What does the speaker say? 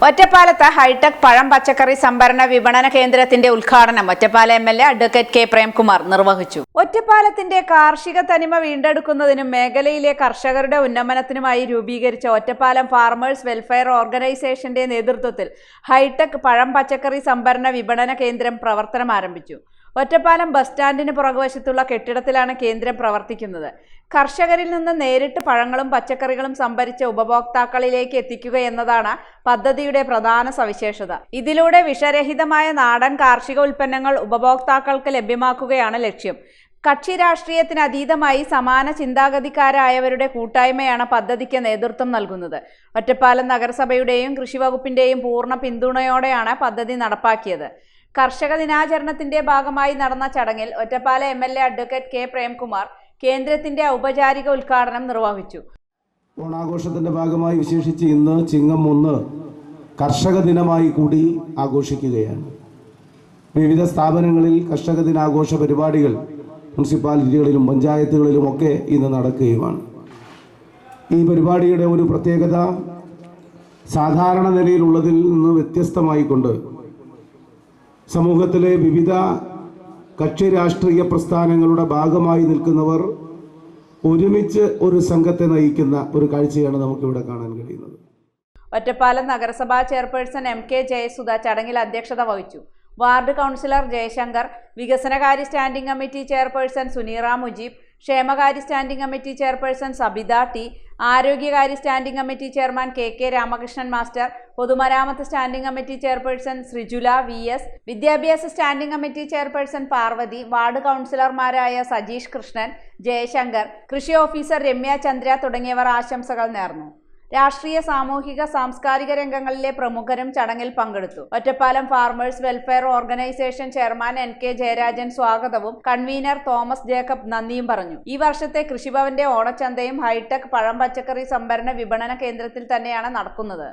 ഒറ്റപ്പാലത്ത് ഹൈടെക് പഴം പച്ചക്കറി സംഭരണ വിപണന കേന്ദ്രത്തിന്റെ ഉദ്ഘാടനം Ottapalam MLA advocate K Premkumar നിർവഹിച്ചു. ഒറ്റപ്പാലത്തിന്റെ കാർഷിക തനിമ വീണ്ടെടുക്കുന്നതിനും മേഖലയിലെ കർഷകരുടെ ഉന്നമനത്തിനുമായി രൂപീകരിച്ച ഒറ്റപ്പാലം ഫാർമേഴ്സ് വെൽഫെയർ ഓർഗനൈസേഷന്റെ നേതൃത്വത്തിൽ ഹൈടെക് പഴം പച്ചക്കറി സംഭരണ വിപണന കേന്ദ്രം പ്രവർത്തനം ആരംഭിച്ചു. ഒറ്റപ്പാലം ബസ് സ്റ്റാൻഡിന് പുറകുവശത്തുള്ള കെട്ടിടത്തിലാണ് കേന്ദ്രം പ്രവർത്തിക്കുന്നത്. കർഷകരിൽ നിന്ന് നേരിട്ട് പഴങ്ങളും പച്ചക്കറികളും സംഭരിച്ച ഉപഭോക്താക്കളിലേക്ക് എത്തിക്കുക എന്നതാണ് പദ്ധതിയുടെ പ്രധാന സവിശേഷത. ഇതിലൂടെ വിഷരഹിതമായ നാടൻ കാർഷിക ഉൽപ്പന്നങ്ങൾ ഉപഭോക്താക്കൾക്ക് ലഭ്യമാക്കുകയാണ് ലക്ഷ്യം. കക്ഷി രാഷ്ട്രീയത്തിന് അതീതമായി സമാന ചിന്താഗതിക്കാരായവരുടെ കൂട്ടായ്മയാണ് പദ്ധതിക്ക് നേതൃത്വം നൽകുന്നത്. ഒറ്റപ്പാലം നഗരസഭയുടെയും കൃഷിവകുപ്പിന്റെയും പൂർണ്ണ പിന്തുണയോടെയാണ് പദ്ധതി നടപ്പാക്കിയത്. കർഷക ദിനാചരണത്തിന്റെ ഭാഗമായി നടന്ന ചടങ്ങിൽ Ottapalam MLA advocate K Premkumar കേന്ദ്രത്തിന്റെ ഔപചാരിക ഉദ്ഘാടനം നിർവഹിച്ചു. ഓണാഘോഷത്തിന്റെ ഭാഗമായി വിശേഷിച്ച് ഇന്ന് ചിങ്ങം 1 കർഷക ദിനമായി കൂടി ആഘോഷിക്കുകയാണ്. വിവിധ സ്ഥാപനങ്ങളിൽ കർഷക ദിനാഘോഷ പരിപാടികൾ മുനിസിപ്പാലിറ്റികളിലും പഞ്ചായത്തുകളിലും ഒക്കെ ഇന്ന് നടക്കുകയുമാണ്. ഈ പരിപാടിയുടെ ഒരു പ്രത്യേകത സാധാരണ നിലയിലുള്ളതിൽ നിന്ന് വ്യത്യസ്തമായിക്കൊണ്ട് സമൂഹത്തിലെ വിവിധ കക്ഷി രാഷ്ട്രീയ പ്രസ്ഥാനങ്ങളുടെ ഭാഗമായി നിൽക്കുന്നവർ ഒരുമിച്ച് ഒരു സംഘത്തെ നയിക്കുന്ന ഒരു കാഴ്ചയാണ് നമുക്കിവിടെ കാണാൻ കഴിയുന്നത്. ഒറ്റപ്പാലം നഗരസഭാ ചെയർപേഴ്സൺ MK ജയസുധ ചടങ്ങിൽ അധ്യക്ഷത വഹിച്ചു. വാർഡ് കൗൺസിലർ ജയശങ്കർ, വികസനകാര്യ standing committee chairperson Suneera Mujeeb, ക്ഷേമകാര്യ standing committee chairperson Sabitha T, ആരോഗ്യകാര്യ standing committee chairman KK Ramakrishnan master, പൊതുമരാമത്ത് standing committee chairperson Sreejula VS, വിദ്യാഭ്യാസ standing committee chairperson Parvathi, ward കൗൺസിലർമാരായ സജീഷ് കൃഷ്ണൻ, ജയശങ്കർ, കൃഷി ഓഫീസർ രമ്യ ചന്ദ്ര തുടങ്ങിയവർ ആശംസകൾ നേർന്നു. രാഷ്ട്രീയ, സാമൂഹിക, സാംസ്കാരിക രംഗങ്ങളിലെ പ്രമുഖരും ചടങ്ങിൽ പങ്കെടുത്തു. Ottapalam farmers welfare organisation chairman NK Jayarajan സ്വാഗതവും കൺവീനർ തോമസ് ജേക്കബ് നന്ദിയും പറഞ്ഞു. ഈ വർഷത്തെ കൃഷിഭവന്റെ ഓണച്ചന്തയും ഹൈടെക് പഴം പച്ചക്കറി സംഭരണ വിപണന കേന്ദ്രത്തിൽ തന്നെയാണ് നടക്കുന്നത്.